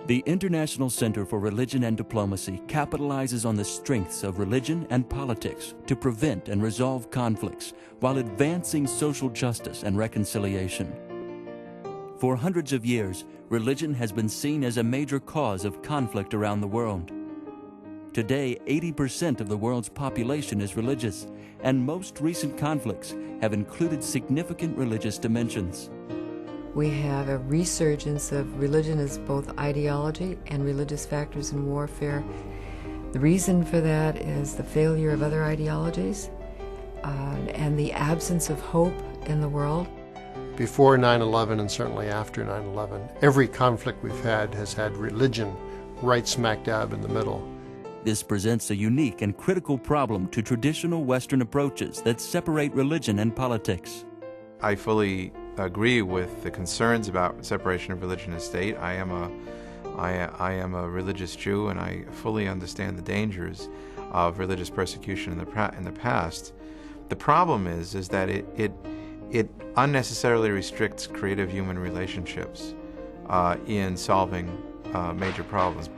The International Center for Religion and Diplomacy capitalizes on the strengths of religion and politics to prevent and resolve conflicts while advancing social justice and reconciliation. For hundreds of years, religion has been seen as a major cause of conflict around the world. Today, 80% of the world's population is religious, and most recent conflicts have included significant religious dimensions. We have a resurgence of religion as both ideology and religious factors in warfare. The reason for that is the failure of other ideologies and the absence of hope in the world. Before 9/11 and certainly after 9/11, every conflict we've had has had religion right smack dab in the middle. This presents a unique and critical problem to traditional Western approaches that separate religion and politics. I fully agree with the concerns about separation of religion and state. I am a religious Jew, and I fully understand the dangers of religious persecution in the past. The problem is that it unnecessarily restricts creative human relationships in solving major problems.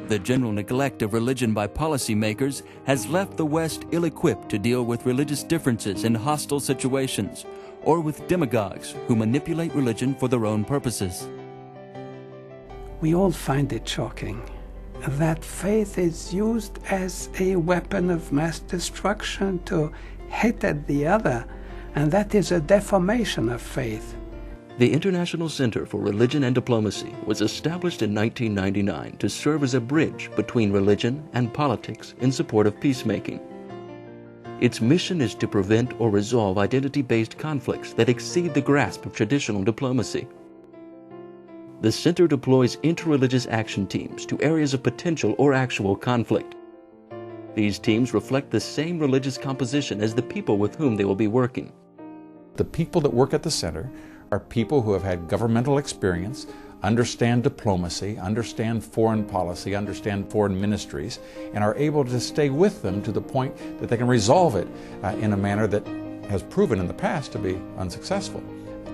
The general neglect of religion by policymakers has left the West ill-equipped to deal with religious differences in hostile situations, or with demagogues who manipulate religion for their own purposes. We all find it shocking that faith is used as a weapon of mass destruction to hit at the other, and that is a deformation of faith. The International Center for Religion and Diplomacy was established in 1999 to serve as a bridge between religion and politics in support of peacemaking. Its mission is to prevent or resolve identity-based conflicts that exceed the grasp of traditional diplomacy. The center deploys interreligious action teams to areas of potential or actual conflict. These teams reflect the same religious composition as the people with whom they will be working. The people that work at the center are people who have had governmental experience, understand diplomacy, understand foreign policy, understand foreign ministries, and are able to stay with them to the point that they can resolve it in a manner that has proven in the past to be unsuccessful.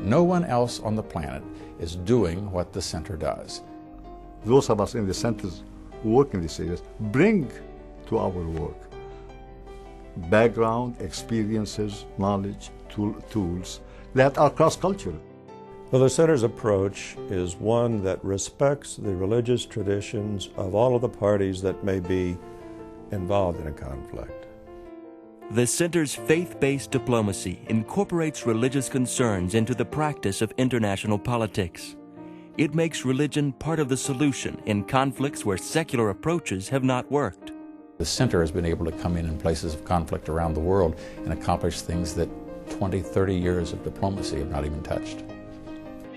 No one else on the planet is doing what the center does. Those of us in the centers who work in these areas bring to our work background, experiences, knowledge, tools that are cross-cultural. Well, the Center's approach is one that respects the religious traditions of all of the parties that may be involved in a conflict. The Center's faith-based diplomacy incorporates religious concerns into the practice of international politics. It makes religion part of the solution in conflicts where secular approaches have not worked. The center has been able to come in places of conflict around the world and accomplish things that 20, 30 years of diplomacy have not even touched.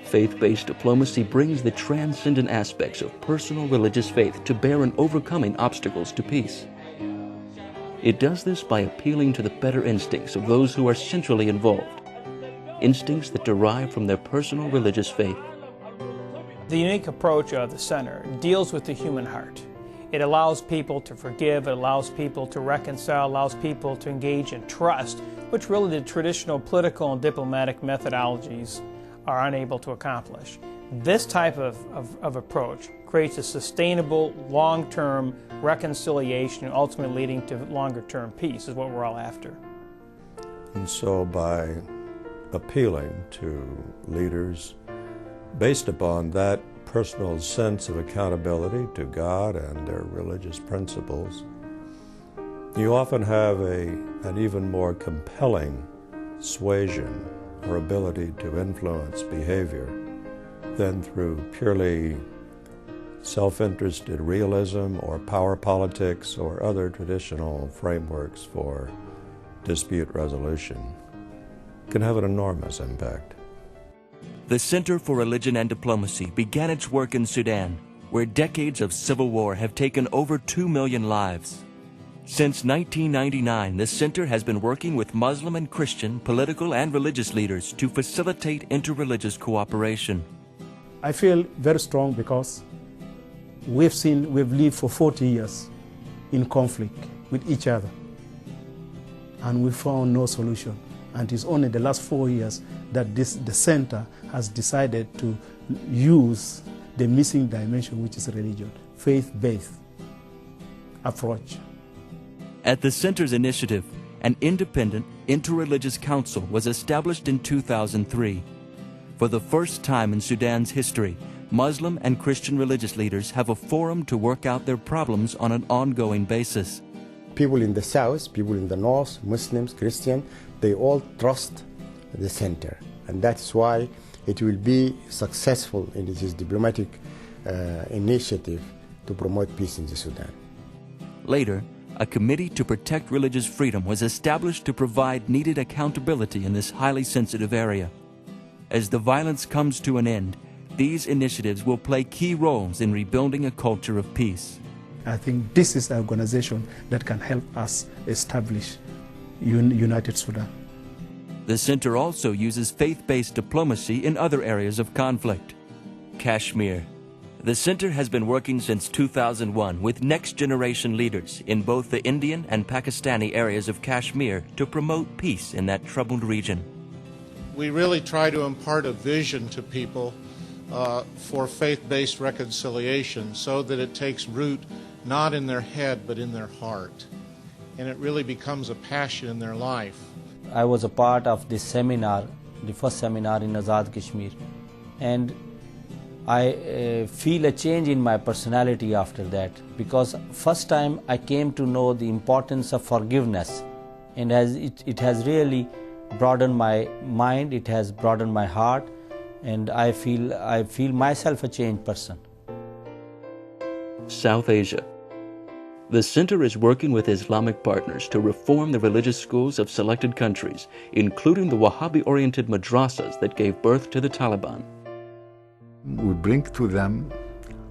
Faith-based diplomacy brings the transcendent aspects of personal religious faith to bear in overcoming obstacles to peace. It does this by appealing to the better instincts of those who are centrally involved, instincts that derive from their personal religious faith. The unique approach of the Center deals with the human heart. It allows people to forgive, it allows people to reconcile, allows people to engage in trust, which really the traditional political and diplomatic methodologies are unable to accomplish. This type of approach creates a sustainable, long-term reconciliation, ultimately leading to longer-term peace, is what we're all after. And so by appealing to leaders based upon that personal sense of accountability to God and their religious principles, you often have an even more compelling suasion or ability to influence behavior than through purely self-interested realism or power politics or other traditional frameworks for dispute resolution. It can have an enormous impact. The Center for Religion and Diplomacy began its work in Sudan, where decades of civil war have taken over 2 million lives. Since 1999, the center has been working with Muslim and Christian political and religious leaders to facilitate interreligious cooperation. I feel very strong because we've lived for 40 years in conflict with each other, and we found no solution. And it's only the last 4 years that the center has decided to use the missing dimension, which is religion, faith-based approach. At the Center's initiative, an independent interreligious council was established in 2003. For the first time in Sudan's history, Muslim and Christian religious leaders have a forum to work out their problems on an ongoing basis. People in the south, people in the north, Muslims, Christians, they all trust the center. And that's why it will be successful in this diplomatic initiative to promote peace in the Sudan. Later, a committee to protect religious freedom was established to provide needed accountability in this highly sensitive area. As the violence comes to an end, these initiatives will play key roles in rebuilding a culture of peace. I think this is an organization that can help us establish United Sudan. The center also uses faith-based diplomacy in other areas of conflict. Kashmir. The center has been working since 2001 with next-generation leaders in both the Indian and Pakistani areas of Kashmir to promote peace in that troubled region. We really try to impart a vision to people for faith-based reconciliation so that it takes root not in their head but in their heart, and it really becomes a passion in their life. I was a part of this seminar, the first seminar in Azad Kashmir, and I feel a change in my personality after that, because first time I came to know the importance of forgiveness, and it has really broadened my mind, it has broadened my heart, and I feel myself a changed person. South Asia. The center is working with Islamic partners to reform the religious schools of selected countries, including the Wahhabi-oriented madrasas that gave birth to the Taliban. We bring to them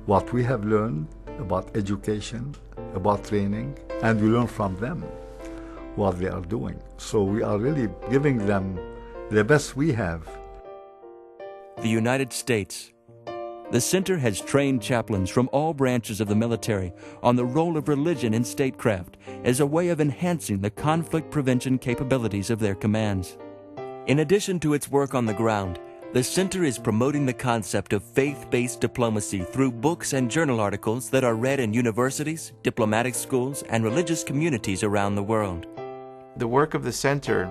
what we have learned about education, about training, and we learn from them what they are doing. So we are really giving them the best we have. The United States. The center has trained chaplains from all branches of the military on the role of religion in statecraft as a way of enhancing the conflict prevention capabilities of their commands. In addition to its work on the ground, the center is promoting the concept of faith-based diplomacy through books and journal articles that are read in universities, diplomatic schools, and religious communities around the world. The work of the center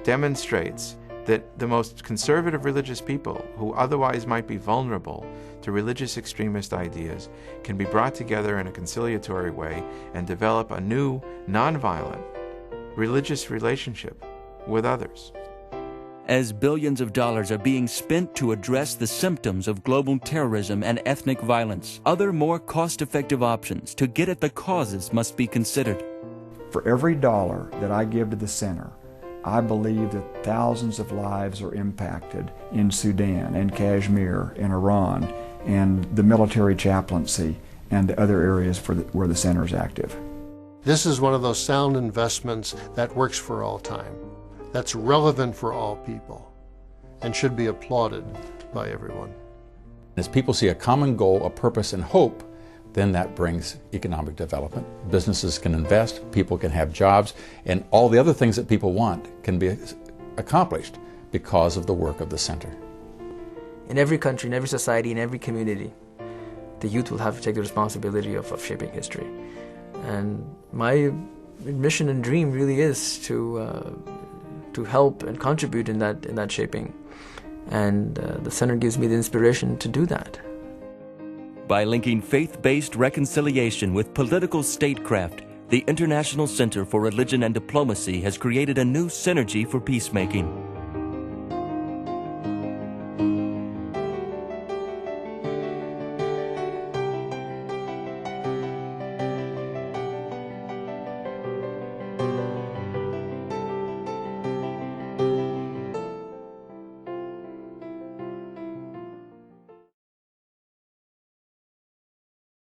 demonstrates that the most conservative religious people who otherwise might be vulnerable to religious extremist ideas can be brought together in a conciliatory way and develop a new, nonviolent, religious relationship with others. As billions of dollars are being spent to address the symptoms of global terrorism and ethnic violence, other more cost-effective options to get at the causes must be considered. For every dollar that I give to the center, I believe that thousands of lives are impacted in Sudan and Kashmir and Iran and the military chaplaincy and the other areas where the center is active. This is one of those sound investments that works for all time, that's relevant for all people, and should be applauded by everyone. As people see a common goal, a purpose, and hope, then that brings economic development. Businesses can invest, people can have jobs, and all the other things that people want can be accomplished because of the work of the center. In every country, in every society, in every community, the youth will have to take the responsibility of shaping history. And my mission and dream really is to help and contribute in that shaping. And the center gives me the inspiration to do that. By linking faith-based reconciliation with political statecraft, the International Center for Religion and Diplomacy has created a new synergy for peacemaking.